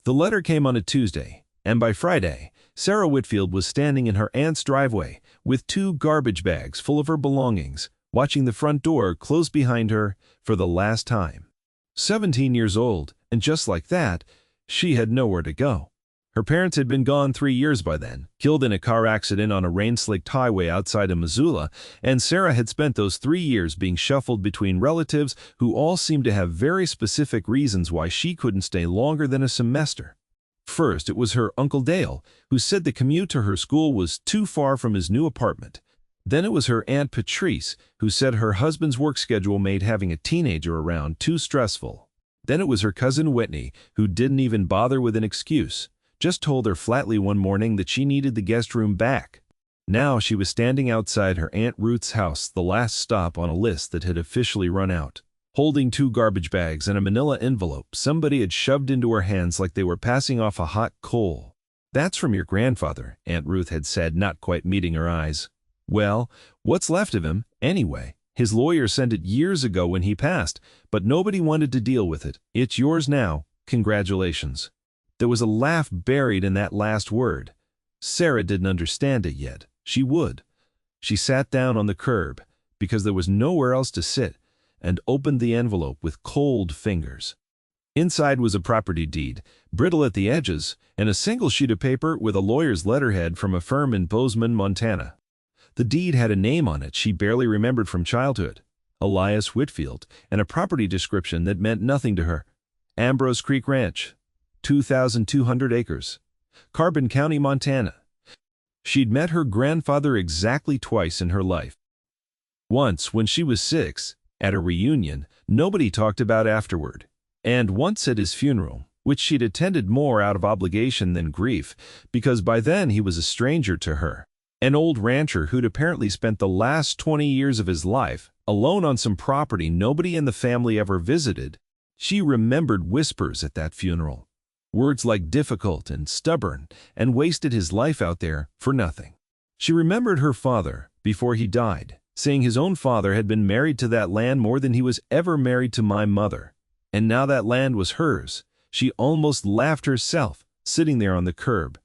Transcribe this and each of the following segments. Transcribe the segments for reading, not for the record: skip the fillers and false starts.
The letter came on a Tuesday, and by Friday, Sarah Whitfield was standing in her aunt's driveway with 2 garbage bags full of her belongings, watching the front door close behind her for the last time. 17 years old, and just like that, she had nowhere to go. Her parents had been gone 3 years by then, killed in a car accident on a rain-slicked highway outside of Missoula, and Sarah had spent those 3 years being shuffled between relatives who all seemed to have very specific reasons why she couldn't stay longer than a semester. First, it was her Uncle Dale, who said the commute to her school was too far from his new apartment. Then it was her Aunt Patrice, who said her husband's work schedule made having a teenager around too stressful. Then it was her cousin Whitney, who didn't even bother with an excuse, just told her flatly one morning that she needed the guest room back. Now she was standing outside her Aunt Ruth's house, the last stop on a list that had officially run out, holding 2 garbage bags and a manila envelope somebody had shoved into her hands like they were passing off a hot coal. "That's from your grandfather," Aunt Ruth had said, not quite meeting her eyes. "Well, what's left of him, anyway? His lawyer sent it years ago when he passed, but nobody wanted to deal with it. It's yours now. Congratulations." There was a laugh buried in that last word. Sarah didn't understand it yet. She would. She sat down on the curb, because there was nowhere else to sit, and opened the envelope with cold fingers. Inside was a property deed, brittle at the edges, and a single sheet of paper with a lawyer's letterhead from a firm in Bozeman, Montana. The deed had a name on it she barely remembered from childhood, Elias Whitfield, and a property description that meant nothing to her. Ambrose Creek Ranch, 2,200 acres, Carbon County, Montana. She'd met her grandfather exactly twice in her life. Once, when she was 6, at a reunion nobody talked about afterward, and once at his funeral, which she'd attended more out of obligation than grief, because by then he was a stranger to her. An old rancher who'd apparently spent the last 20 years of his life alone on some property nobody in the family ever visited. She remembered whispers at that funeral, words like difficult and stubborn, and wasted his life out there for nothing. She remembered her father, before he died, saying his own father had been married to that land more than he was ever married to my mother, and now that land was hers. She almost laughed herself, sitting there on the curb,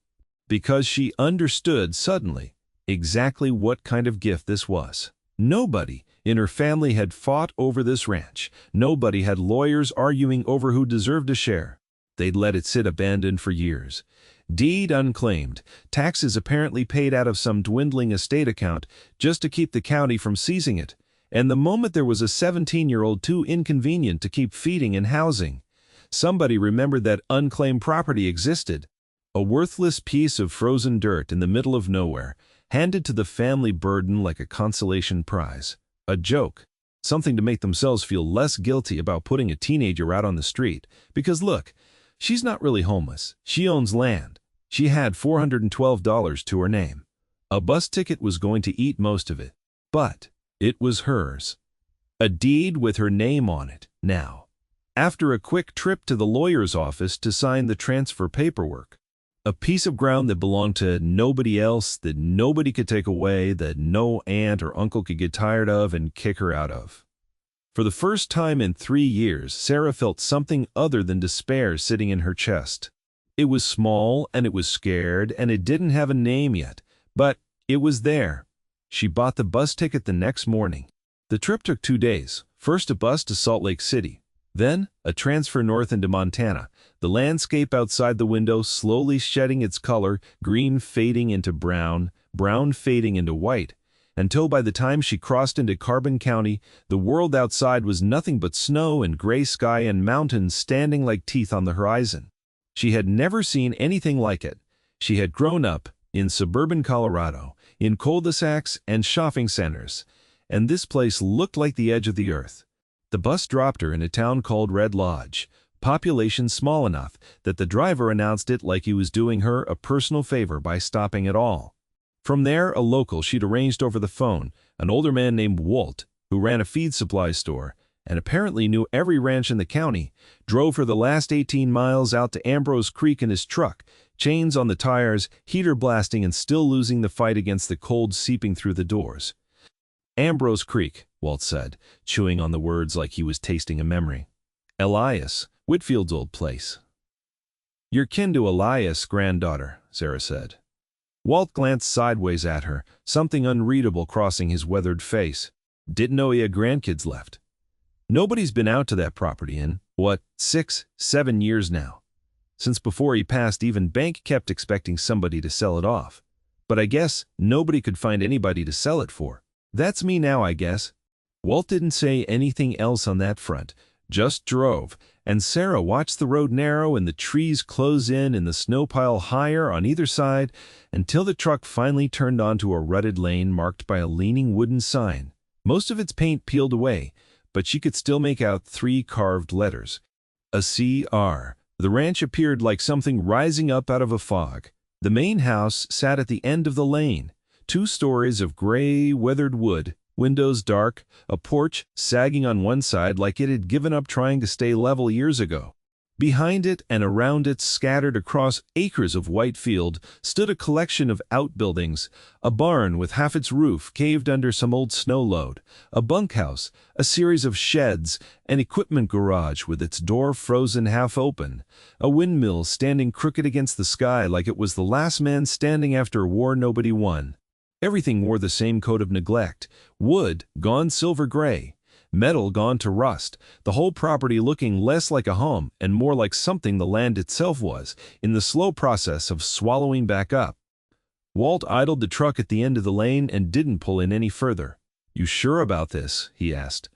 because she understood suddenly exactly what kind of gift this was. Nobody in her family had fought over this ranch. Nobody had lawyers arguing over who deserved a share. They'd let it sit abandoned for years. Deed unclaimed, taxes apparently paid out of some dwindling estate account just to keep the county from seizing it, and the moment there was a 17-year-old too inconvenient to keep feeding and housing, somebody remembered that unclaimed property existed. A worthless piece of frozen dirt in the middle of nowhere, handed to the family burden like a consolation prize. A joke. Something to make themselves feel less guilty about putting a teenager out on the street. Because look, she's not really homeless. She owns land. She had $412 to her name. A bus ticket was going to eat most of it, but it was hers. A deed with her name on it now. After a quick trip to the lawyer's office to sign the transfer paperwork. A piece of ground that belonged to nobody else, that nobody could take away, that no aunt or uncle could get tired of and kick her out of. For the first time in 3 years, Sarah felt something other than despair sitting in her chest. It was small, and it was scared, and it didn't have a name yet, but it was there. She bought the bus ticket the next morning. The trip took 2 days, first a bus to Salt Lake City, then a transfer north into Montana, the landscape outside the window slowly shedding its color, green fading into brown, brown fading into white, until by the time she crossed into Carbon County, the world outside was nothing but snow and gray sky and mountains standing like teeth on the horizon. She had never seen anything like it. She had grown up in suburban Colorado, in cul-de-sacs and shopping centers, and this place looked like the edge of the earth. The bus dropped her in a town called Red Lodge, population small enough that the driver announced it like he was doing her a personal favor by stopping at all. From there, a local she'd arranged over the phone, an older man named Walt, who ran a feed supply store and apparently knew every ranch in the county, drove her the last 18 miles out to Ambrose Creek in his truck, chains on the tires, heater blasting and still losing the fight against the cold seeping through the doors. Ambrose Creek, Walt said, chewing on the words like he was tasting a memory. Elias Whitfield's old place. "You're kin to Elias' granddaughter," Sarah said. Walt glanced sideways at her, something unreadable crossing his weathered face. "Didn't know he had grandkids left." "Nobody's been out to that property in, 6, 7 years now. Since before he passed, even Bank kept expecting somebody to sell it off. But I guess nobody could find anybody to sell it for. That's me now, I guess." Walt didn't say anything else on that front, just drove, and Sarah watched the road narrow and the trees close in and the snow pile higher on either side until the truck finally turned onto a rutted lane marked by a leaning wooden sign. Most of its paint peeled away, but she could still make out 3 carved letters. A CR. The ranch appeared like something rising up out of a fog. The main house sat at the end of the lane, 2 stories of gray, weathered wood, windows dark, a porch sagging on one side like it had given up trying to stay level years ago. Behind it and around it, scattered across acres of white field, stood a collection of outbuildings, a barn with half its roof caved under some old snow load, a bunkhouse, a series of sheds, an equipment garage with its door frozen half open, a windmill standing crooked against the sky like it was the last man standing after a war nobody won. Everything wore the same coat of neglect: wood gone silver gray, metal gone to rust, the whole property looking less like a home and more like something the land itself was, in the slow process of swallowing back up. Walt idled the truck at the end of the lane and didn't pull in any further. "You sure about this?" he asked.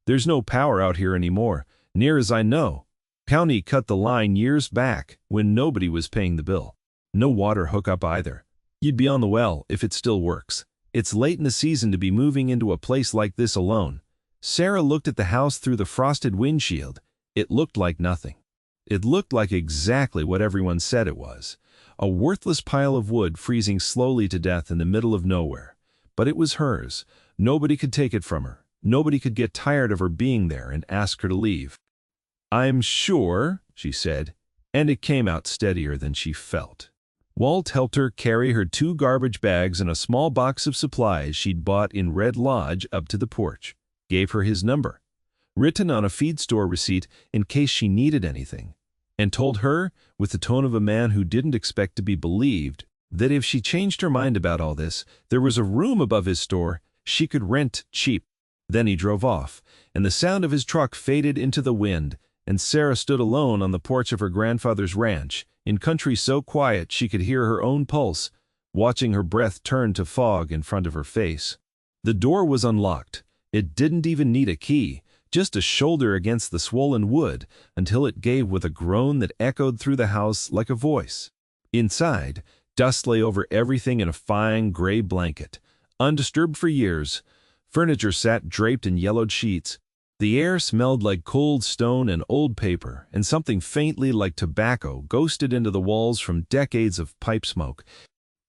"There's no power out here anymore, near as I know. County cut the line years back when nobody was paying the bill. No water hookup either. You'd be on the well if it still works. It's late in the season to be moving into a place like this alone." Sarah looked at the house through the frosted windshield. It looked like nothing. It looked like exactly what everyone said it was: a worthless pile of wood freezing slowly to death in the middle of nowhere. But it was hers. Nobody could take it from her. Nobody could get tired of her being there and ask her to leave. "I'm sure," she said, and it came out steadier than she felt. Walt helped her carry her 2 garbage bags and a small box of supplies she'd bought in Red Lodge up to the porch, gave her his number, written on a feed store receipt in case she needed anything, and told her, with the tone of a man who didn't expect to be believed, that if she changed her mind about all this, there was a room above his store she could rent cheap. Then he drove off, and the sound of his truck faded into the wind, and Sarah stood alone on the porch of her grandfather's ranch, in country so quiet she could hear her own pulse, watching her breath turn to fog in front of her face. The door was unlocked. It didn't even need a key, just a shoulder against the swollen wood, until it gave with a groan that echoed through the house like a voice. Inside, dust lay over everything in a fine gray blanket, undisturbed for years. Furniture sat draped in yellowed sheets. The air smelled like cold stone and old paper, and something faintly like tobacco ghosted into the walls from decades of pipe smoke.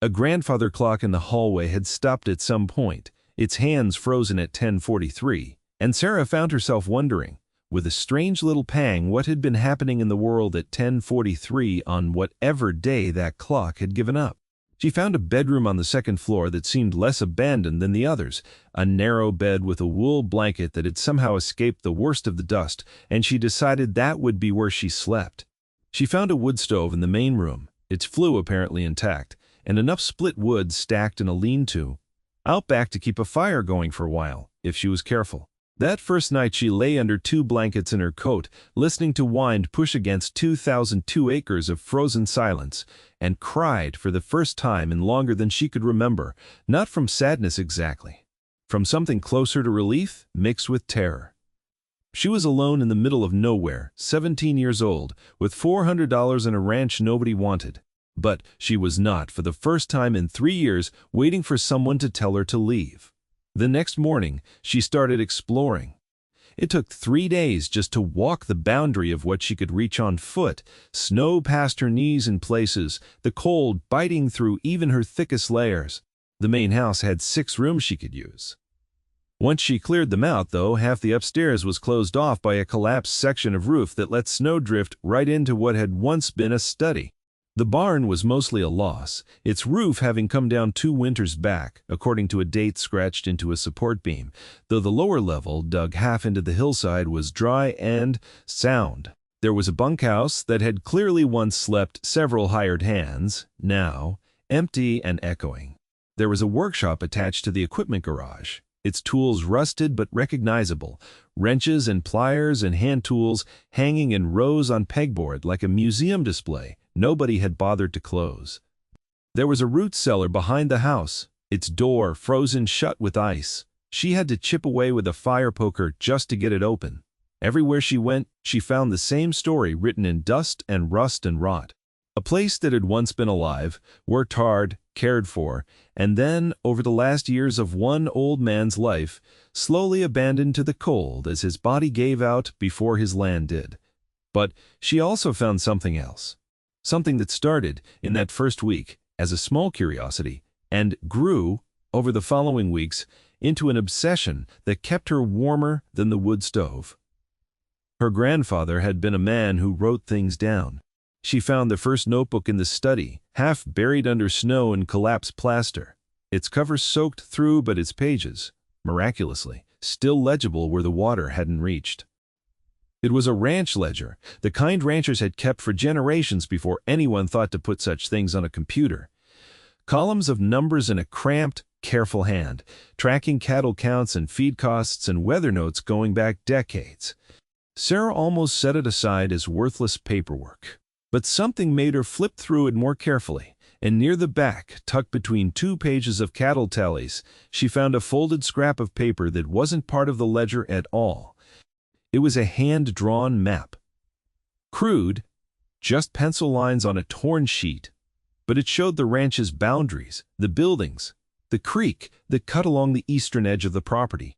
A grandfather clock in the hallway had stopped at some point, its hands frozen at 10:43, and Sarah found herself wondering, with a strange little pang, what had been happening in the world at 10:43 on whatever day that clock had given up. She found a bedroom on the 2nd floor that seemed less abandoned than the others, a narrow bed with a wool blanket that had somehow escaped the worst of the dust, and she decided that would be where she slept. She found a wood stove in the main room, its flue apparently intact, and enough split wood stacked in a lean-to out back to keep a fire going for a while, if she was careful. That first night she lay under 2 blankets in her coat, listening to wind push against 2,002 acres of frozen silence, and cried for the first time in longer than she could remember, not from sadness exactly, from something closer to relief mixed with terror. She was alone in the middle of nowhere, 17 years old, with $400 in a ranch nobody wanted. But she was not, for the first time in 3 years, waiting for someone to tell her to leave. The next morning, she started exploring. It took 3 days just to walk the boundary of what she could reach on foot, snow past her knees in places, the cold biting through even her thickest layers. The main house had 6 rooms she could use. Once she cleared them out, though, half the upstairs was closed off by a collapsed section of roof that let snow drift right into what had once been a study. The barn was mostly a loss, its roof having come down 2 winters back, according to a date scratched into a support beam, though the lower level, dug half into the hillside, was dry and sound. There was a bunkhouse that had clearly once slept several hired hands, now empty and echoing. There was a workshop attached to the equipment garage, its tools rusted but recognizable, wrenches and pliers and hand tools hanging in rows on pegboard like a museum display nobody had bothered to close. There was a root cellar behind the house, its door frozen shut with ice. She had to chip away with a fire poker just to get it open. Everywhere she went, she found the same story written in dust and rust and rot. A place that had once been alive, worked hard, cared for, and then, over the last years of one old man's life, slowly abandoned to the cold as his body gave out before his land did. But she also found something else. Something that started, in that first week, as a small curiosity, and grew, over the following weeks, into an obsession that kept her warmer than the wood stove. Her grandfather had been a man who wrote things down. She found the first notebook in the study, half buried under snow and collapsed plaster, its cover soaked through but its pages, miraculously, still legible where the water hadn't reached. It was a ranch ledger, the kind ranchers had kept for generations before anyone thought to put such things on a computer. Columns of numbers in a cramped, careful hand, tracking cattle counts and feed costs and weather notes going back decades. Sarah almost set it aside as worthless paperwork. But something made her flip through it more carefully, and near the back, tucked between 2 pages of cattle tallies, she found a folded scrap of paper that wasn't part of the ledger at all. It was a hand-drawn map. Crude, just pencil lines on a torn sheet, but it showed the ranch's boundaries, the buildings, the creek that cut along the eastern edge of the property.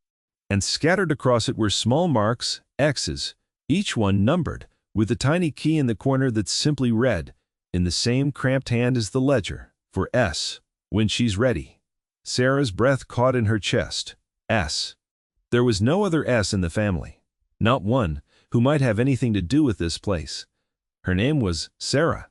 And scattered across it were small marks, X's, each one numbered, with a tiny key in the corner that simply read, in the same cramped hand as the ledger, for S, when she's ready. Sarah's breath caught in her chest. S. There was no other S in the family. Not one who might have anything to do with this place. Her name was Sarah.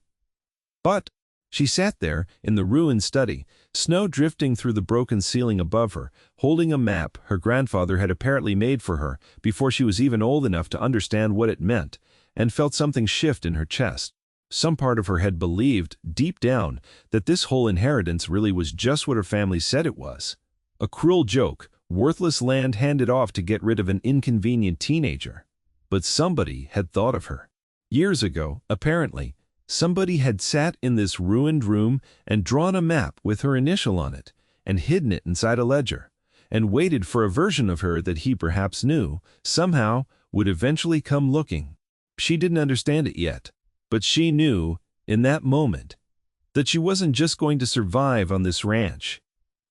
But she sat there in the ruined study, snow drifting through the broken ceiling above her, holding a map her grandfather had apparently made for her before she was even old enough to understand what it meant, and felt something shift in her chest. Some part of her had believed, deep down, that this whole inheritance really was just what her family said it was. A cruel joke, worthless land handed off to get rid of an inconvenient teenager. But somebody had thought of her. Years ago, apparently, somebody had sat in this ruined room and drawn a map with her initial on it, and hidden it inside a ledger, and waited for a version of her that he perhaps knew, somehow, would eventually come looking. She didn't understand it yet, but she knew, in that moment, that she wasn't just going to survive on this ranch.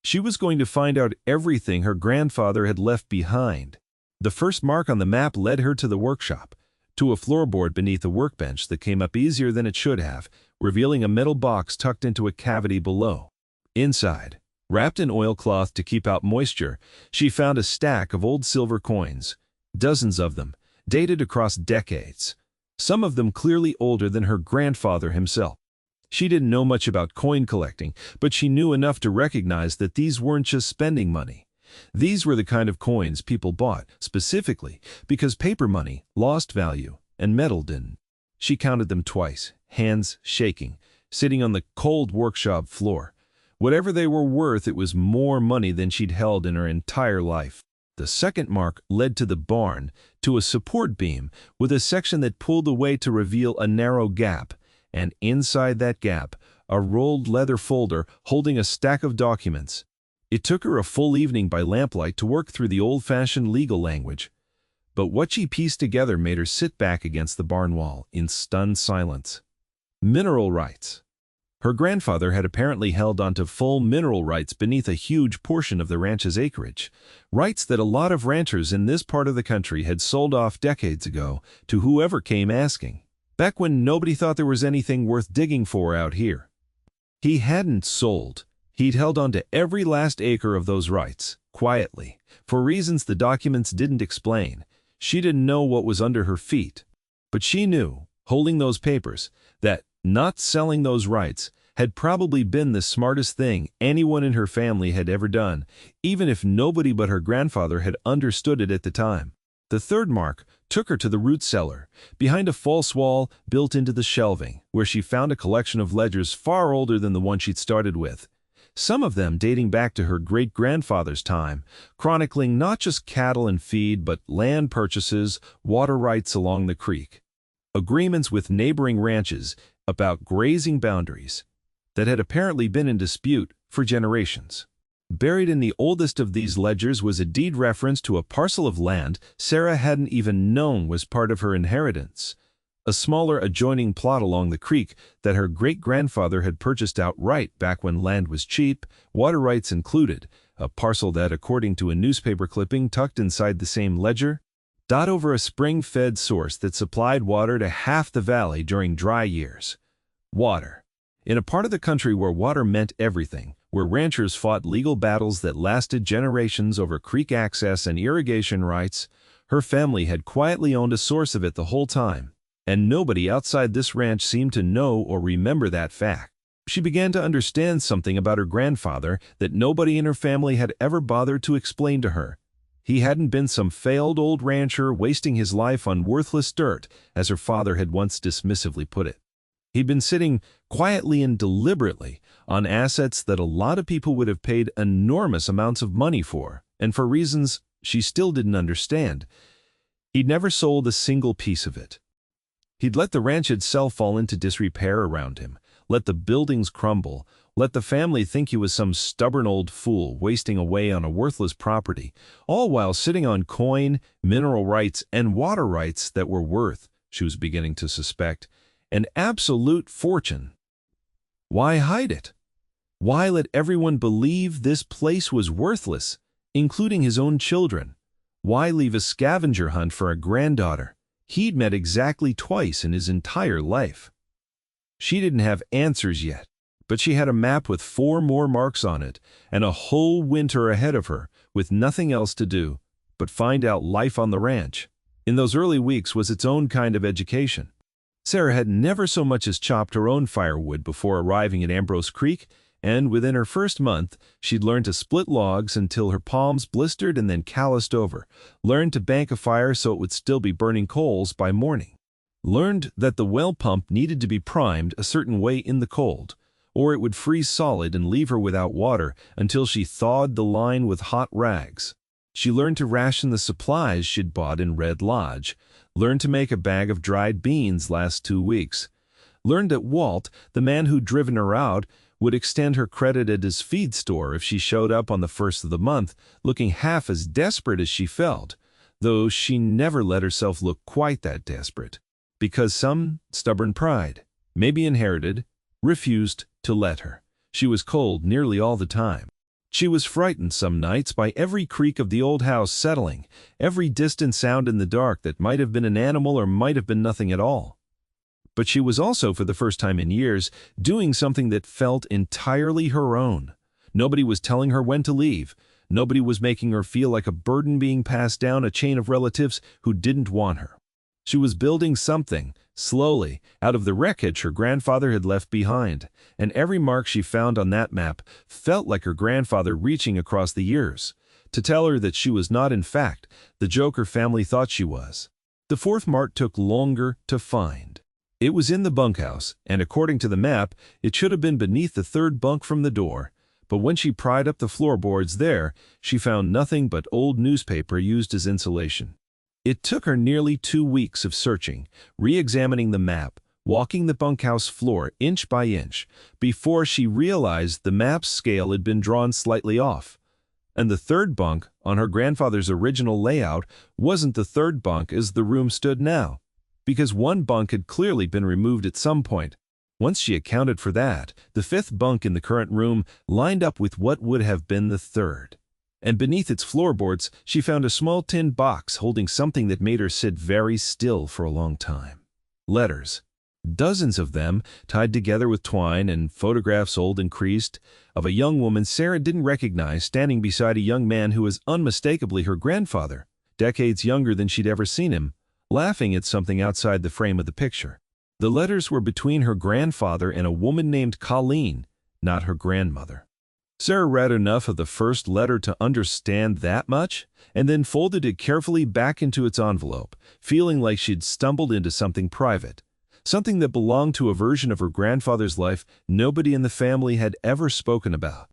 She was going to find out everything her grandfather had left behind. The first mark on the map led her to the workshop, to a floorboard beneath a workbench that came up easier than it should have, revealing a metal box tucked into a cavity below. Inside, wrapped in oilcloth to keep out moisture, she found a stack of old silver coins, dozens of them, dated across decades, some of them clearly older than her grandfather himself. She didn't know much about coin collecting, but she knew enough to recognize that these weren't just spending money. These were the kind of coins people bought, specifically, because paper money lost value and metal didn't. She counted them twice, hands shaking, sitting on the cold workshop floor. Whatever they were worth, it was more money than she'd held in her entire life. The second mark led to the barn, to a support beam with a section that pulled away to reveal a narrow gap, and inside that gap, a rolled leather folder holding a stack of documents. It took her a full evening by lamplight to work through the old-fashioned legal language, but what she pieced together made her sit back against the barn wall in stunned silence. Mineral rights. Her grandfather had apparently held onto full mineral rights beneath a huge portion of the ranch's acreage, rights that a lot of ranchers in this part of the country had sold off decades ago to whoever came asking, back when nobody thought there was anything worth digging for out here. He hadn't sold. He'd held onto every last acre of those rights, quietly, for reasons the documents didn't explain. She didn't know what was under her feet. But she knew, holding those papers, that not selling those rights had probably been the smartest thing anyone in her family had ever done, even if nobody but her grandfather had understood it at the time. The third mark took her to the root cellar, behind a false wall built into the shelving, where she found a collection of ledgers far older than the one she'd started with. Some of them dating back to her great-grandfather's time, chronicling not just cattle and feed but land purchases, water rights along the creek, agreements with neighboring ranches about grazing boundaries that had apparently been in dispute for generations. Buried in the oldest of these ledgers was a deed reference to a parcel of land Sarah hadn't even known was part of her inheritance, a smaller adjoining plot along the creek that her great-grandfather had purchased outright back when land was cheap, water rights included, a parcel that, according to a newspaper clipping tucked inside the same ledger, dot over a spring-fed source that supplied water to half the valley during dry years. Water. In a part of the country where water meant everything, where ranchers fought legal battles that lasted generations over creek access and irrigation rights, her family had quietly owned a source of it the whole time, and nobody outside this ranch seemed to know or remember that fact. She began to understand something about her grandfather that nobody in her family had ever bothered to explain to her. He hadn't been some failed old rancher wasting his life on worthless dirt, as her father had once dismissively put it. He'd been sitting quietly and deliberately on assets that a lot of people would have paid enormous amounts of money for, and for reasons she still didn't understand. He'd never sold a single piece of it. He'd let the ranch itself fall into disrepair around him, let the buildings crumble, let the family think he was some stubborn old fool wasting away on a worthless property, all while sitting on coin, mineral rights, and water rights that were worth, she was beginning to suspect, an absolute fortune. Why hide it? Why let everyone believe this place was worthless, including his own children? Why leave a scavenger hunt for a granddaughter he'd met exactly twice in his entire life? She didn't have answers yet, but she had a map with 4 more marks on it and a whole winter ahead of her with nothing else to do but find out life on the ranch. In those early weeks was its own kind of education. Sarah had never so much as chopped her own firewood before arriving at Ambrose Creek, and within her first month, she'd learned to split logs until her palms blistered and then calloused over, learned to bank a fire so it would still be burning coals by morning, learned that the well pump needed to be primed a certain way in the cold, or it would freeze solid and leave her without water until she thawed the line with hot rags. She learned to ration the supplies she'd bought in Red Lodge, learned to make a bag of dried beans last 2 weeks, learned that Walt, the man who'd driven her out, would extend her credit at his feed store if she showed up on the first of the month, looking half as desperate as she felt, though she never let herself look quite that desperate, because some stubborn pride, maybe inherited, refused to let her. She was cold nearly all the time. She was frightened some nights by every creak of the old house settling, every distant sound in the dark that might have been an animal or might have been nothing at all. But she was also, for the first time in years, doing something that felt entirely her own. Nobody was telling her when to leave. Nobody was making her feel like a burden being passed down a chain of relatives who didn't want her. She was building something, slowly, out of the wreckage her grandfather had left behind, and every mark she found on that map felt like her grandfather reaching across the years to tell her that she was not, in fact, the joke her family thought she was. The 4th mark took longer to find. It was in the bunkhouse, and according to the map, it should have been beneath the 3rd bunk from the door, but when she pried up the floorboards there, she found nothing but old newspaper used as insulation. It took her nearly 2 weeks of searching, re-examining the map, walking the bunkhouse floor inch by inch, before she realized the map's scale had been drawn slightly off. And the 3rd bunk on her grandfather's original layout wasn't the 3rd bunk as the room stood now, because 1 bunk had clearly been removed at some point. Once she accounted for that, the 5th bunk in the current room lined up with what would have been the 3rd. And beneath its floorboards, she found a small tin box holding something that made her sit very still for a long time. Letters. Dozens of them, tied together with twine, and photographs old and creased, of a young woman Sarah didn't recognize standing beside a young man who was unmistakably her grandfather, decades younger than she'd ever seen him, laughing at something outside the frame of the picture. The letters were between her grandfather and a woman named Colleen, not her grandmother. Sarah read enough of the first letter to understand that much, and then folded it carefully back into its envelope, feeling like she'd stumbled into something private, something that belonged to a version of her grandfather's life nobody in the family had ever spoken about.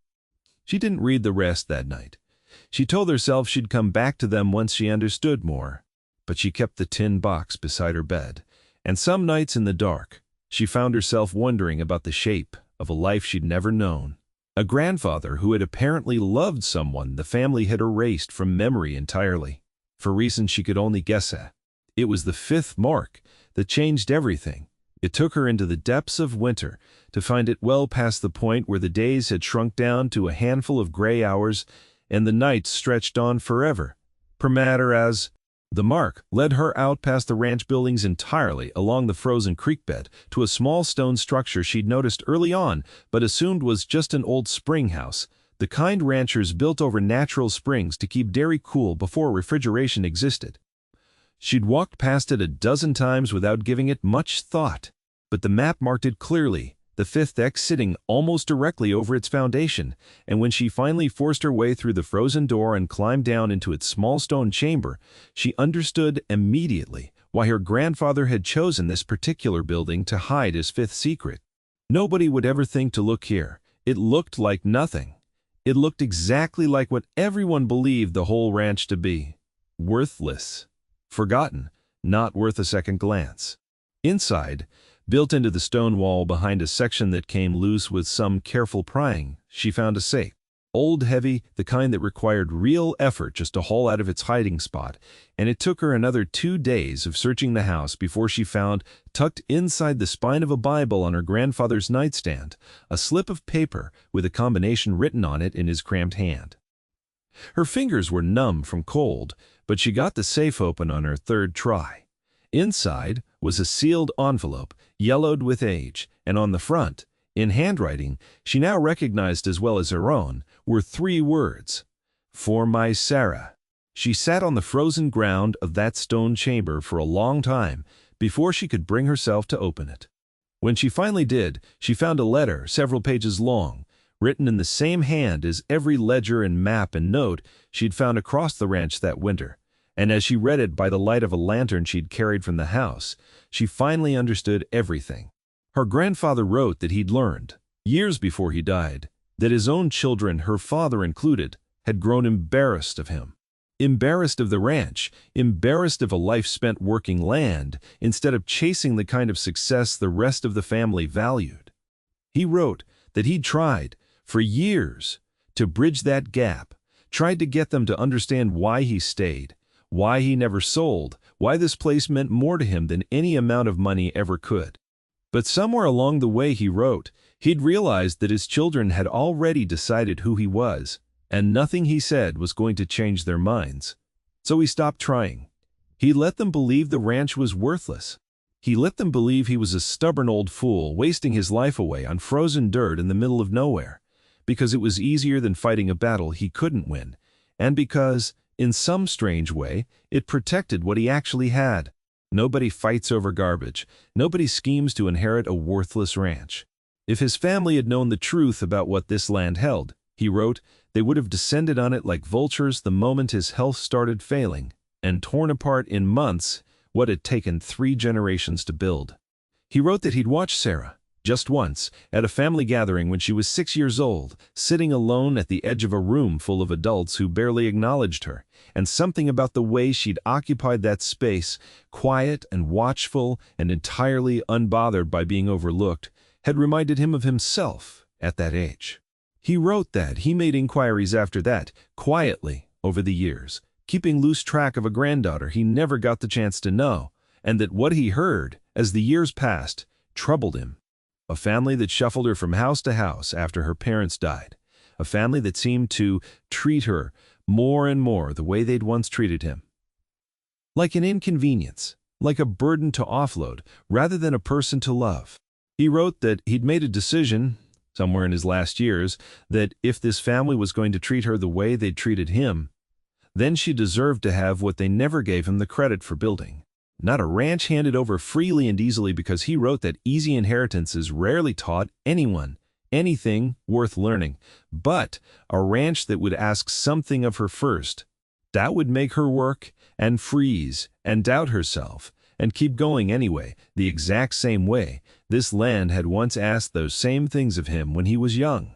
She didn't read the rest that night. She told herself she'd come back to them once she understood more, but she kept the tin box beside her bed, and some nights in the dark, she found herself wondering about the shape of a life she'd never known. A grandfather who had apparently loved someone the family had erased from memory entirely, for reasons she could only guess at. It was the fifth mark that changed everything. It took her into the depths of winter to find it well past the point where the days had shrunk down to a handful of gray hours and the nights stretched on forever. Per matter as the mark led her out past the ranch buildings entirely along the frozen creek bed to a small stone structure she'd noticed early on but assumed was just an old spring house, the kind ranchers built over natural springs to keep dairy cool before refrigeration existed. She'd walked past it a dozen times without giving it much thought, but the map marked it clearly, the fifth X sitting almost directly over its foundation, and when she finally forced her way through the frozen door and climbed down into its small stone chamber, she understood immediately why her grandfather had chosen this particular building to hide his fifth secret. Nobody would ever think to look here. It looked like nothing. It looked exactly like what everyone believed the whole ranch to be. Worthless. Forgotten. Not worth a second glance. Inside, built into the stone wall behind a section that came loose with some careful prying, she found a safe. Old, heavy, the kind that required real effort just to haul out of its hiding spot, and it took her another 2 days of searching the house before she found, tucked inside the spine of a Bible on her grandfather's nightstand, a slip of paper with a combination written on it in his cramped hand. Her fingers were numb from cold, but she got the safe open on her third try. Inside was a sealed envelope, yellowed with age, and on the front, in handwriting she now recognized as well as her own, were 3 words: "For my Sarah." She sat on the frozen ground of that stone chamber for a long time before she could bring herself to open it. When she finally did, she found a letter several pages long, written in the same hand as every ledger and map and note she'd found across the ranch that winter, and as she read it by the light of a lantern she'd carried from the house, she finally understood everything. Her grandfather wrote that he'd learned, years before he died, that his own children, her father included, had grown embarrassed of him. Embarrassed of the ranch, embarrassed of a life spent working land, instead of chasing the kind of success the rest of the family valued. He wrote that he'd tried, for years, to bridge that gap, tried to get them to understand why he stayed, why he never sold, why this place meant more to him than any amount of money ever could. But somewhere along the way, he wrote, he'd realized that his children had already decided who he was, and nothing he said was going to change their minds. So he stopped trying. He let them believe the ranch was worthless. He let them believe he was a stubborn old fool wasting his life away on frozen dirt in the middle of nowhere, because it was easier than fighting a battle he couldn't win, and because, in some strange way, it protected what he actually had. Nobody fights over garbage. Nobody schemes to inherit a worthless ranch. If his family had known the truth about what this land held, he wrote, they would have descended on it like vultures the moment his health started failing, and torn apart in months what had taken 3 generations to build. He wrote that he'd watched Sarah, just once, at a family gathering when she was 6 years old, sitting alone at the edge of a room full of adults who barely acknowledged her, and something about the way she'd occupied that space, quiet and watchful and entirely unbothered by being overlooked, had reminded him of himself at that age. He wrote that he made inquiries after that, quietly, over the years, keeping loose track of a granddaughter he never got the chance to know, and that what he heard, as the years passed, troubled him. A family that shuffled her from house to house after her parents died. A family that seemed to treat her more and more the way they'd once treated him. Like an inconvenience, like a burden to offload, rather than a person to love. He wrote that he'd made a decision, somewhere in his last years, that if this family was going to treat her the way they'd treated him, then she deserved to have what they never gave him the credit for building. Not a ranch handed over freely and easily, because he wrote that easy inheritance is rarely taught anyone, anything worth learning, but a ranch that would ask something of her first. That would make her work and freeze and doubt herself and keep going anyway, the exact same way this land had once asked those same things of him when he was young.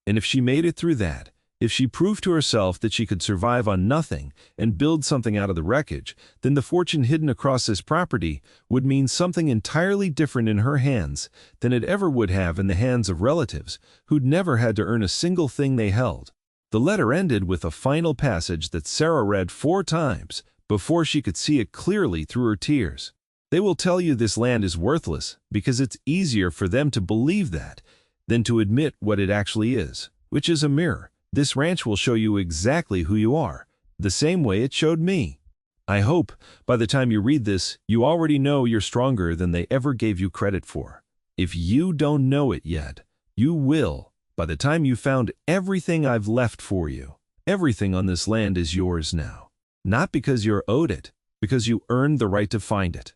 And if she made it through that, if she proved to herself that she could survive on nothing and build something out of the wreckage, then the fortune hidden across this property would mean something entirely different in her hands than it ever would have in the hands of relatives who'd never had to earn a single thing they held. The letter ended with a final passage that Sarah read 4 times before she could see it clearly through her tears. They will tell you this land is worthless because it's easier for them to believe that than to admit what it actually is, which is a mirror. This ranch will show you exactly who you are, the same way it showed me. I hope, by the time you read this, you already know you're stronger than they ever gave you credit for. If you don't know it yet, you will, by the time you found everything I've left for you. Everything on this land is yours now. Not because you're owed it, because you earned the right to find it.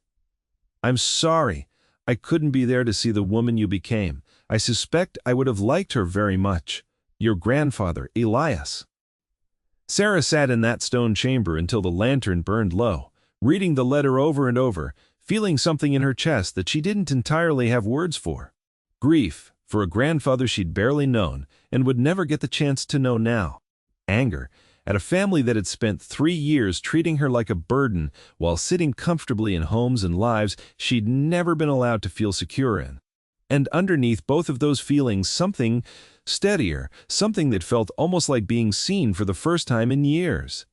I'm sorry I couldn't be there to see the woman you became. I suspect I would have liked her very much. Your grandfather, Elias. Sarah sat in that stone chamber until the lantern burned low, reading the letter over and over, feeling something in her chest that she didn't entirely have words for. Grief for a grandfather she'd barely known and would never get the chance to know now. Anger at a family that had spent 3 years treating her like a burden while sitting comfortably in homes and lives she'd never been allowed to feel secure in. And underneath both of those feelings, something steadier, something that felt almost like being seen for the first time in years.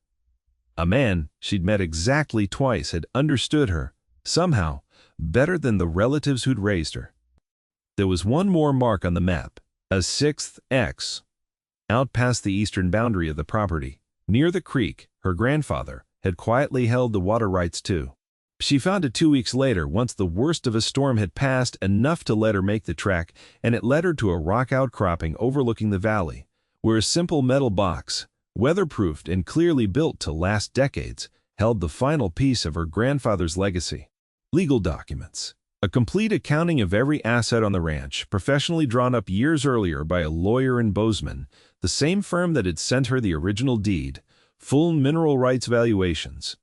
A man she'd met exactly twice had understood her, somehow, better than the relatives who'd raised her. There was one more mark on the map, a 6th X. Out past the eastern boundary of the property, near the creek, her grandfather had quietly held the water rights too. She found it 2 weeks later, once the worst of a storm had passed, enough to let her make the trek, and it led her to a rock outcropping overlooking the valley, where a simple metal box, weatherproofed and clearly built to last decades, held the final piece of her grandfather's legacy. Legal documents. A complete accounting of every asset on the ranch, professionally drawn up years earlier by a lawyer in Bozeman, the same firm that had sent her the original deed. Full mineral rights valuations.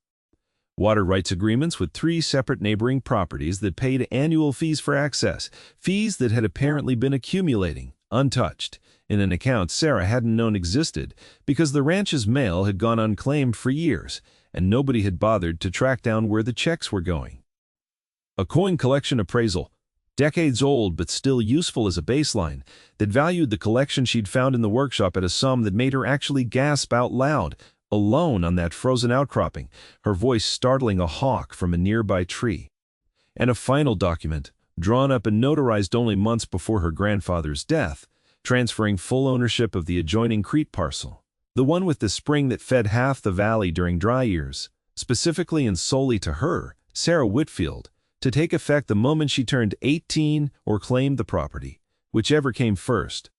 Water rights agreements with 3 separate neighboring properties that paid annual fees for access, fees that had apparently been accumulating, untouched, in an account Sarah hadn't known existed because the ranch's mail had gone unclaimed for years, and nobody had bothered to track down where the checks were going. A coin collection appraisal, decades old but still useful as a baseline, that valued the collection she'd found in the workshop at a sum that made her actually gasp out loud, alone on that frozen outcropping, her voice startling a hawk from a nearby tree. And a final document, drawn up and notarized only months before her grandfather's death, transferring full ownership of the adjoining Crete parcel, the one with the spring that fed half the valley during dry years, specifically and solely to her, Sarah Whitfield, to take effect the moment she turned 18 or claimed the property, whichever came first,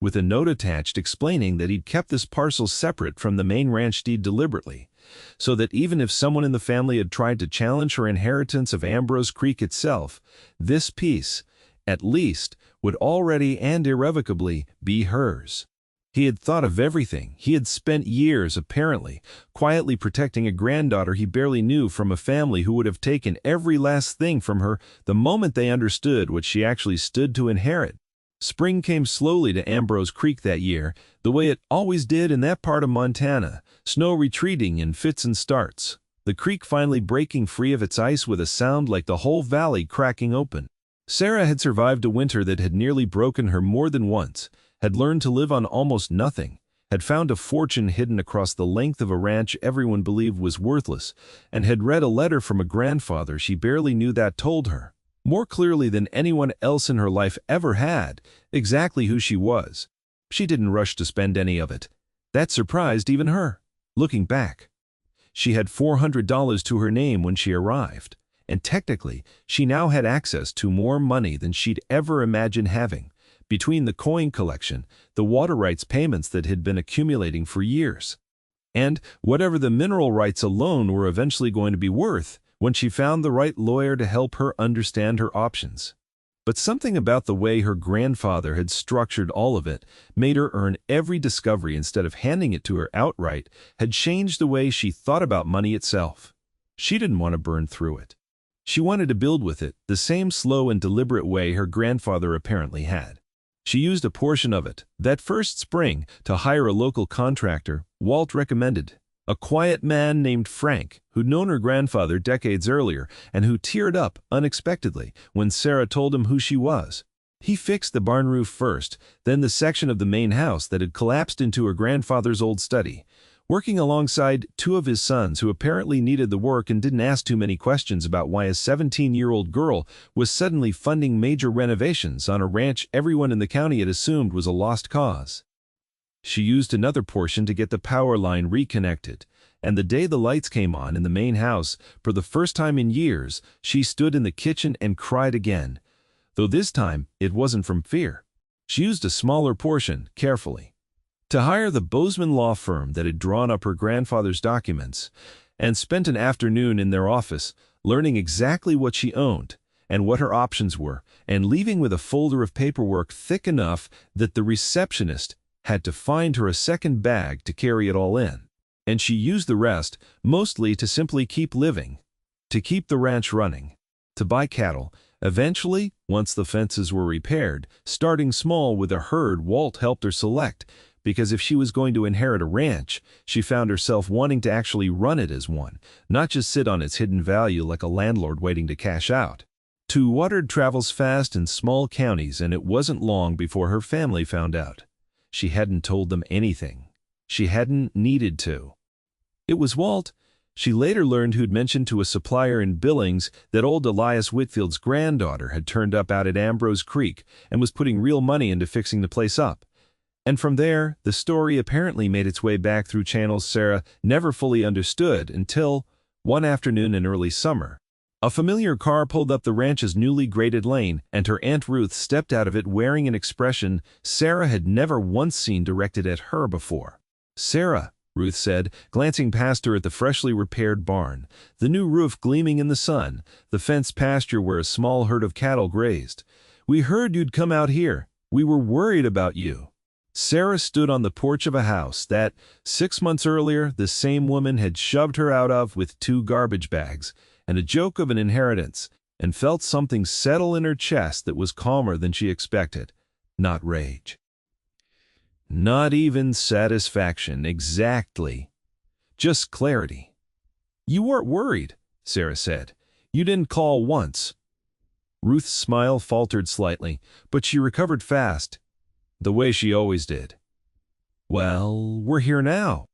with a note attached explaining that he'd kept this parcel separate from the main ranch deed deliberately, so that even if someone in the family had tried to challenge her inheritance of Ambrose Creek itself, this piece, at least, would already and irrevocably be hers. He had thought of everything. He had spent years, apparently, quietly protecting a granddaughter he barely knew from a family who would have taken every last thing from her the moment they understood what she actually stood to inherit. Spring came slowly to Ambrose Creek that year, the way it always did in that part of Montana, snow retreating in fits and starts, the creek finally breaking free of its ice with a sound like the whole valley cracking open. Sarah had survived a winter that had nearly broken her more than once, had learned to live on almost nothing, had found a fortune hidden across the length of a ranch everyone believed was worthless, and had read a letter from a grandfather she barely knew that told her, more clearly than anyone else in her life ever had, exactly who she was. She didn't rush to spend any of it. That surprised even her. Looking back, she had $400 to her name when she arrived, and technically, she now had access to more money than she'd ever imagined having, between the coin collection, the water rights payments that had been accumulating for years, and whatever the mineral rights alone were eventually going to be worth when she found the right lawyer to help her understand her options. But something about the way her grandfather had structured all of it made her earn every discovery instead of handing it to her outright, had changed the way she thought about money itself. She didn't want to burn through it. She wanted to build with it, the same slow and deliberate way her grandfather apparently had. She used a portion of it, that first spring, to hire a local contractor Walt recommended. A quiet man named Frank, who'd known her grandfather decades earlier and who teared up unexpectedly when Sarah told him who she was. He fixed the barn roof first, then the section of the main house that had collapsed into her grandfather's old study, working alongside two of his sons who apparently needed the work and didn't ask too many questions about why a 17-year-old girl was suddenly funding major renovations on a ranch everyone in the county had assumed was a lost cause. She used another portion to get the power line reconnected, and the day the lights came on in the main house, for the first time in years, she stood in the kitchen and cried again, though this time it wasn't from fear. She used a smaller portion, carefully, to hire the Bozeman law firm that had drawn up her grandfather's documents, and spent an afternoon in their office, learning exactly what she owned and what her options were, and leaving with a folder of paperwork thick enough that the receptionist had to find her a second bag to carry it all in. And she used the rest, mostly to simply keep living, to keep the ranch running, to buy cattle, eventually, once the fences were repaired, starting small with a herd Walt helped her select, because if she was going to inherit a ranch, she found herself wanting to actually run it as one, not just sit on its hidden value like a landlord waiting to cash out. Two Woodard travels fast in small counties, and it wasn't long before her family found out. She hadn't told them anything. She hadn't needed to. It was Walt, she later learned, who'd mentioned to a supplier in Billings that old Elias Whitfield's granddaughter had turned up out at Ambrose Creek and was putting real money into fixing the place up. And from there, the story apparently made its way back through channels Sarah never fully understood until, one afternoon in early summer, a familiar car pulled up the ranch's newly graded lane, and her Aunt Ruth stepped out of it wearing an expression Sarah had never once seen directed at her before. "Sarah," Ruth said, glancing past her at the freshly repaired barn, the new roof gleaming in the sun, the fenced pasture where a small herd of cattle grazed. "We heard you'd come out here. We were worried about you." Sarah stood on the porch of a house that, 6 months earlier, the same woman had shoved her out of with 2 garbage bags and a joke of an inheritance, and felt something settle in her chest that was calmer than she expected. Not rage. Not even satisfaction, exactly. Just clarity. "You weren't worried," Sarah said. "You didn't call once." Ruth's smile faltered slightly, but she recovered fast, the way she always did. "Well, we're here now.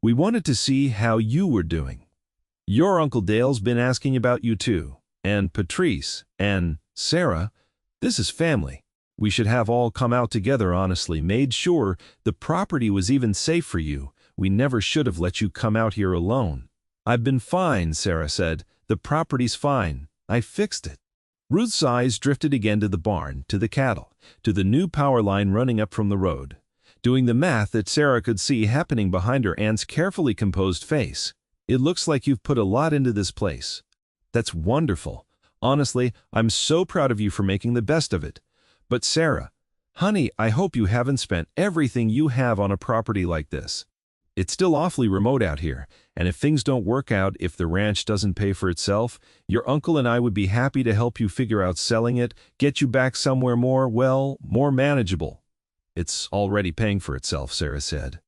We wanted to see how you were doing. Your Uncle Dale's been asking about you too, and Patrice, and Sarah. This is family. We should have all come out together, honestly, made sure the property was even safe for you. We never should have let you come out here alone." "I've been fine," Sarah said. "The property's fine. I fixed it." Ruth's eyes drifted again to the barn, to the cattle, to the new power line running up from the road, doing the math that Sarah could see happening behind her aunt's carefully composed face. "It looks like you've put a lot into this place. That's wonderful. Honestly, I'm so proud of you for making the best of it. But Sarah, honey, I hope you haven't spent everything you have on a property like this. It's still awfully remote out here, and if things don't work out, if the ranch doesn't pay for itself, your uncle and I would be happy to help you figure out selling it, get you back somewhere more, well, more manageable." "It's already paying for itself," Sarah said.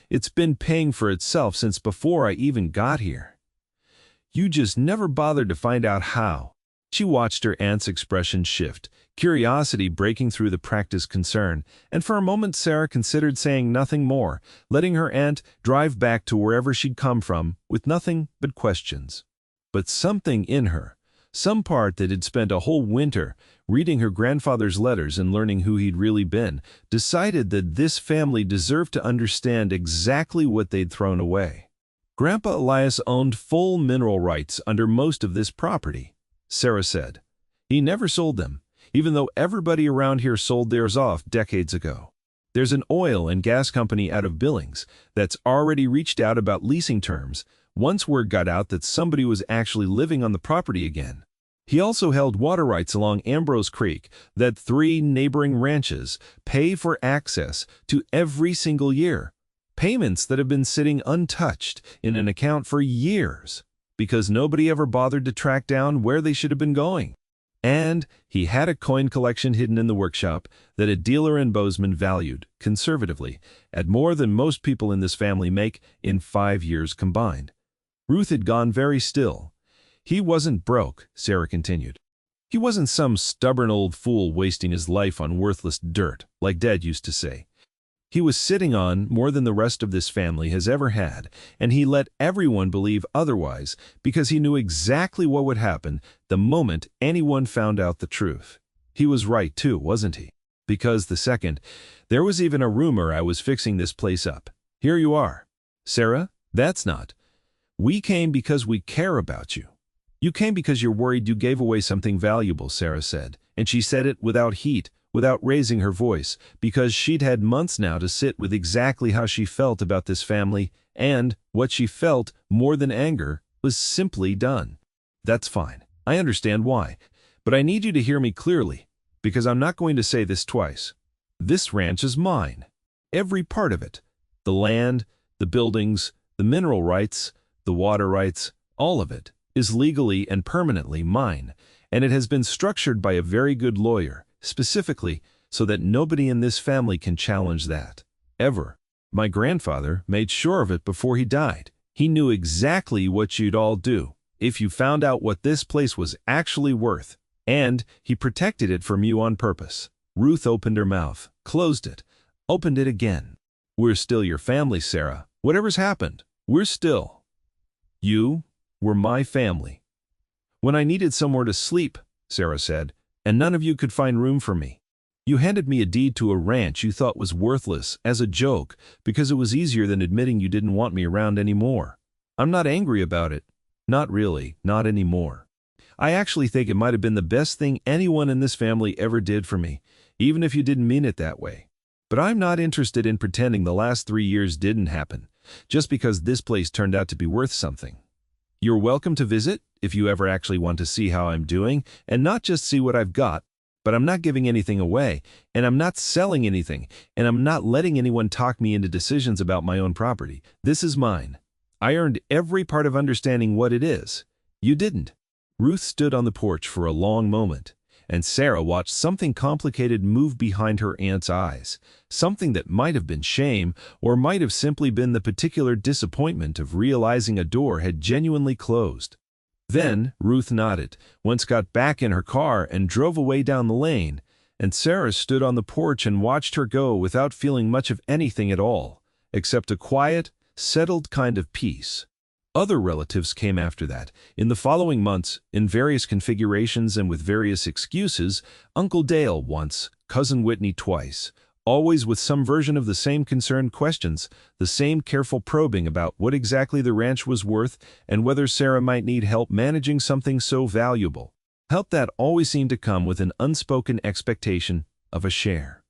"It's been paying for itself since before I even got here. You just never bothered to find out how." She watched her aunt's expression shift, curiosity breaking through the practiced concern, and for a moment Sarah considered saying nothing more, letting her aunt drive back to wherever she'd come from with nothing but questions. But something in her, some part that had spent a whole winter reading her grandfather's letters and learning who he'd really been, decided that this family deserved to understand exactly what they'd thrown away. Grandpa Elias owned full mineral rights under most of this property, Sarah said. He never sold them, even though everybody around here sold theirs off decades ago. There's an oil and gas company out of Billings that's already reached out about leasing terms once word got out that somebody was actually living on the property again. He also held water rights along Ambrose Creek that 3 neighboring ranches pay for access to every single year. Payments that have been sitting untouched in an account for years because nobody ever bothered to track down where they should have been going. And he had a coin collection hidden in the workshop that a dealer in Bozeman valued, conservatively, at more than most people in this family make in 5 years combined. Ruth had gone very still. He wasn't broke, Sarah continued. He wasn't some stubborn old fool wasting his life on worthless dirt, like Dad used to say. He was sitting on more than the rest of this family has ever had, and he let everyone believe otherwise because he knew exactly what would happen the moment anyone found out the truth. He was right too, wasn't he? Because the second, there was even a rumor I was fixing this place up. Here you are. Sarah, that's not. We came because we care about you. You came because you're worried you gave away something valuable, Sarah said, and she said it without heat, without raising her voice, because she'd had months now to sit with exactly how she felt about this family, and what she felt, more than anger, was simply done. That's fine. I understand why. But I need you to hear me clearly, because I'm not going to say this twice. This ranch is mine. Every part of it. The land, the buildings, the mineral rights, the water rights, all of it is legally and permanently mine, and it has been structured by a very good lawyer, specifically so that nobody in this family can challenge that. Ever. My grandfather made sure of it before he died. He knew exactly what you'd all do if you found out what this place was actually worth, and he protected it from you on purpose. Ruth opened her mouth, closed it, opened it again. We're still your family, Sarah. Whatever's happened, we're still. You were my family. When I needed somewhere to sleep, Sarah said, and none of you could find room for me, you handed me a deed to a ranch you thought was worthless as a joke because it was easier than admitting you didn't want me around anymore. I'm not angry about it. Not really, not anymore. I actually think it might have been the best thing anyone in this family ever did for me, even if you didn't mean it that way. But I'm not interested in pretending the last 3 years didn't happen, just because this place turned out to be worth something. You're welcome to visit if you ever actually want to see how I'm doing, and not just see what I've got, but I'm not giving anything away, and I'm not selling anything, and I'm not letting anyone talk me into decisions about my own property. This is mine. I earned every part of understanding what it is. You didn't. Ruth stood on the porch for a long moment, and Sarah watched something complicated move behind her aunt's eyes, something that might have been shame or might have simply been the particular disappointment of realizing a door had genuinely closed. Then Ruth nodded, once got back in her car and drove away down the lane, and Sarah stood on the porch and watched her go without feeling much of anything at all, except a quiet, settled kind of peace. Other relatives came after that. In the following months, in various configurations and with various excuses, Uncle Dale once, Cousin Whitney twice, always with some version of the same concerned questions, the same careful probing about what exactly the ranch was worth and whether Sarah might need help managing something so valuable. Help that always seemed to come with an unspoken expectation of a share.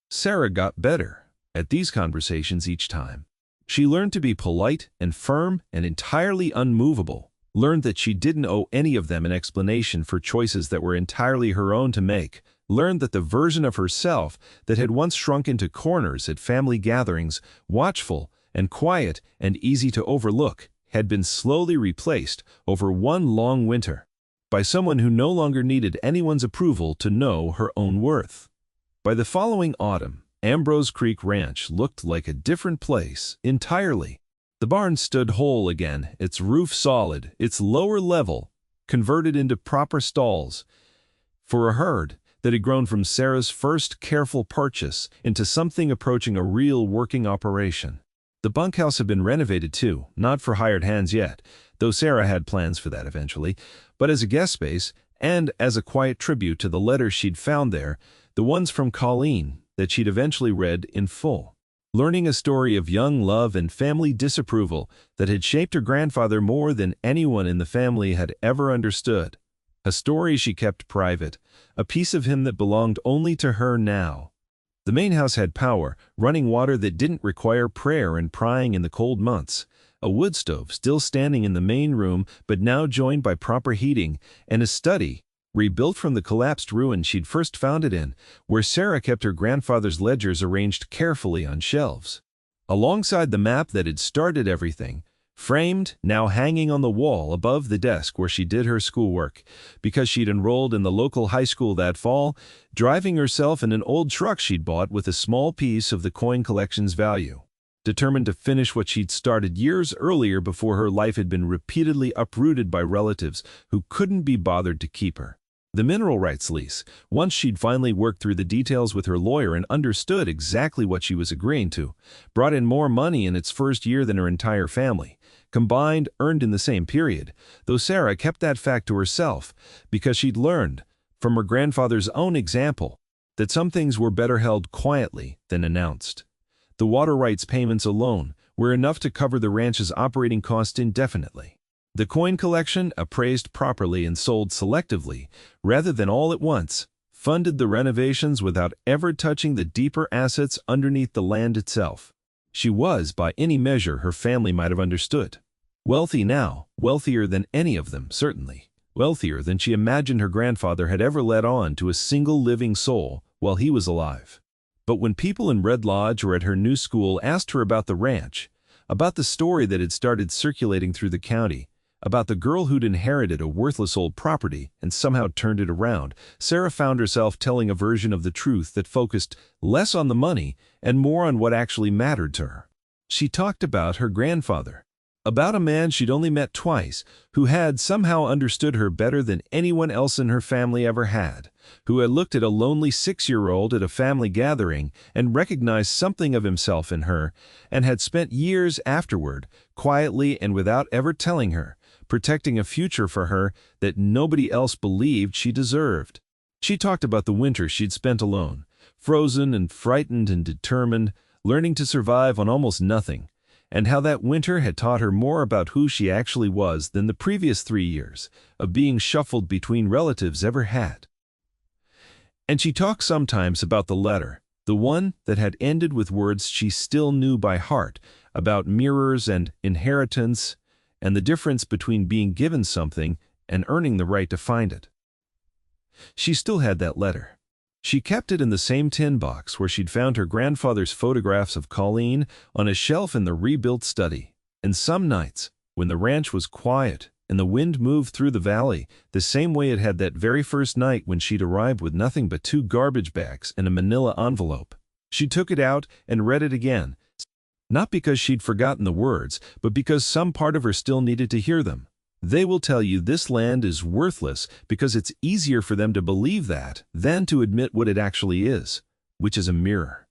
Sarah got better at these conversations each time. She learned to be polite and firm and entirely unmovable, learned that she didn't owe any of them an explanation for choices that were entirely her own to make, learned that the version of herself that had once shrunk into corners at family gatherings, watchful and quiet and easy to overlook, had been slowly replaced over one long winter by someone who no longer needed anyone's approval to know her own worth. By the following autumn, Ambrose Creek Ranch looked like a different place entirely. The barn stood whole again, its roof solid, its lower level converted into proper stalls for a herd that had grown from Sarah's first careful purchase into something approaching a real working operation. The bunkhouse had been renovated too, not for hired hands yet, though Sarah had plans for that eventually, but as a guest space and as a quiet tribute to the letters she'd found there, the ones from Colleen that she'd eventually read in full. Learning a story of young love and family disapproval that had shaped her grandfather more than anyone in the family had ever understood. A story she kept private, a piece of him that belonged only to her now. The main house had power, running water that didn't require prayer and prying in the cold months, a wood stove still standing in the main room but now joined by proper heating, and a study, rebuilt from the collapsed ruin she'd first found it in, where Sarah kept her grandfather's ledgers arranged carefully on shelves. Alongside the map that had started everything, framed, now hanging on the wall above the desk where she did her schoolwork, because she'd enrolled in the local high school that fall, driving herself in an old truck she'd bought with a small piece of the coin collection's value. Determined to finish what she'd started years earlier before her life had been repeatedly uprooted by relatives who couldn't be bothered to keep her. The mineral rights lease, once she'd finally worked through the details with her lawyer and understood exactly what she was agreeing to, brought in more money in its first year than her entire family, combined earned in the same period, though Sarah kept that fact to herself because she'd learned, from her grandfather's own example, that some things were better held quietly than announced. The water rights payments alone were enough to cover the ranch's operating costs indefinitely. The coin collection, appraised properly and sold selectively, rather than all at once, funded the renovations without ever touching the deeper assets underneath the land itself. She was, by any measure her family might have understood, wealthy now, wealthier than any of them, certainly, wealthier than she imagined her grandfather had ever let on to a single living soul while he was alive. But when people in Red Lodge or at her new school asked her about the ranch, about the story that had started circulating through the county, about the girl who'd inherited a worthless old property and somehow turned it around, Sarah found herself telling a version of the truth that focused less on the money and more on what actually mattered to her. She talked about her grandfather, about a man she'd only met twice, who had somehow understood her better than anyone else in her family ever had, who had looked at a lonely 6-year-old at a family gathering and recognized something of himself in her, and had spent years afterward, quietly and without ever telling her, protecting a future for her that nobody else believed she deserved. She talked about the winter she'd spent alone, frozen and frightened and determined, learning to survive on almost nothing, and how that winter had taught her more about who she actually was than the previous 3 years of being shuffled between relatives ever had. And she talked sometimes about the letter, the one that had ended with words she still knew by heart, about mirrors and inheritance, and the difference between being given something and earning the right to find it. She still had that letter. She kept it in the same tin box where she'd found her grandfather's photographs of Colleen on a shelf in the rebuilt study. And some nights, when the ranch was quiet and the wind moved through the valley, the same way it had that very first night when she'd arrived with nothing but 2 garbage bags and a manila envelope, she took it out and read it again, not because she'd forgotten the words, but because some part of her still needed to hear them. They will tell you this land is worthless because it's easier for them to believe that than to admit what it actually is, which is a mirror.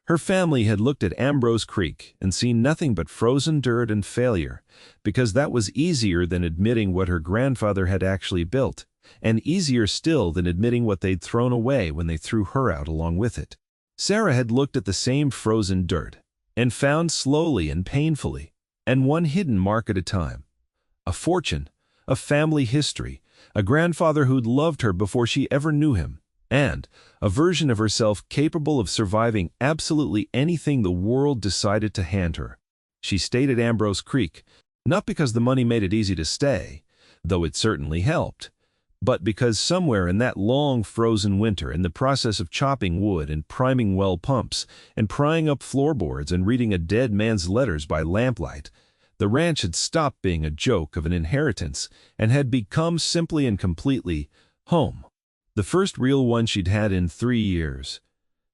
Her family had looked at Ambrose Creek and seen nothing but frozen dirt and failure, because that was easier than admitting what her grandfather had actually built, and easier still than admitting what they'd thrown away when they threw her out along with it. Sarah had looked at the same frozen dirt, and found slowly and painfully, and one hidden mark at a time, a fortune, a family history, a grandfather who'd loved her before she ever knew him, and a version of herself capable of surviving absolutely anything the world decided to hand her. She stayed at Ambrose Creek, not because the money made it easy to stay, though it certainly helped, but because somewhere in that long frozen winter, in the process of chopping wood and priming well pumps and prying up floorboards and reading a dead man's letters by lamplight, the ranch had stopped being a joke of an inheritance and had become simply and completely home. The first real one she'd had in 3 years.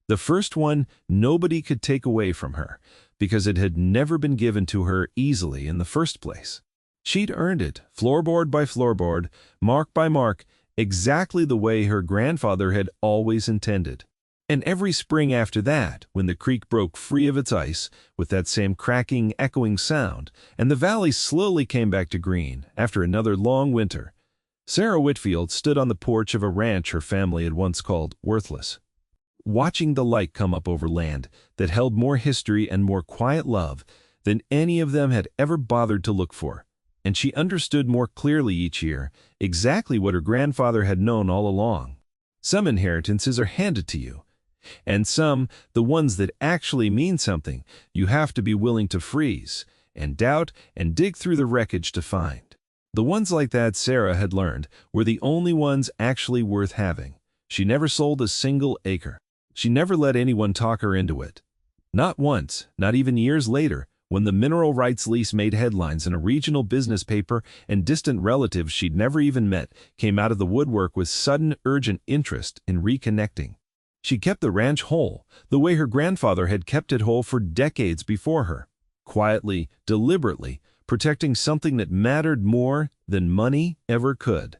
The first one nobody could take away from her, because it had never been given to her easily in the first place. She'd earned it, floorboard by floorboard, mark by mark, exactly the way her grandfather had always intended. And every spring after that, when the creek broke free of its ice, with that same cracking, echoing sound, and the valley slowly came back to green after another long winter, Sarah Whitfield stood on the porch of a ranch her family had once called worthless, watching the light come up over land that held more history and more quiet love than any of them had ever bothered to look for. And she understood more clearly each year exactly what her grandfather had known all along. Some inheritances are handed to you, and some, the ones that actually mean something, you have to be willing to freeze and doubt and dig through the wreckage to find. The ones like that, Sarah had learned, were the only ones actually worth having. She never sold a single acre. She never let anyone talk her into it. Not once, not even years later, when the mineral rights lease made headlines in a regional business paper and distant relatives she'd never even met came out of the woodwork with sudden, urgent interest in reconnecting. She kept the ranch whole, the way her grandfather had kept it whole for decades before her, quietly, deliberately, protecting something that mattered more than money ever could.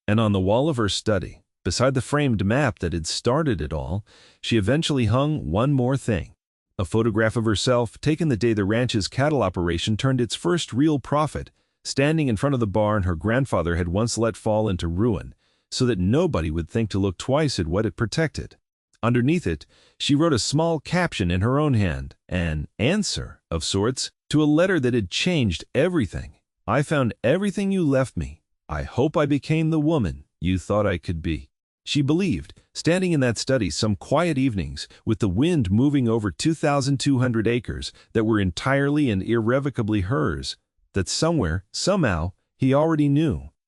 And on the wall of her study, beside the framed map that had started it all, she eventually hung one more thing. A photograph of herself taken the day the ranch's cattle operation turned its first real profit, standing in front of the barn her grandfather had once let fall into ruin, so that nobody would think to look twice at what it protected. Underneath it, she wrote a small caption in her own hand, an answer, of sorts, to a letter that had changed everything. I found everything you left me. I hope I became the woman you thought I could be. She believed, standing in that study some quiet evenings, with the wind moving over 2,200 acres that were entirely and irrevocably hers, that somewhere, somehow, he already knew.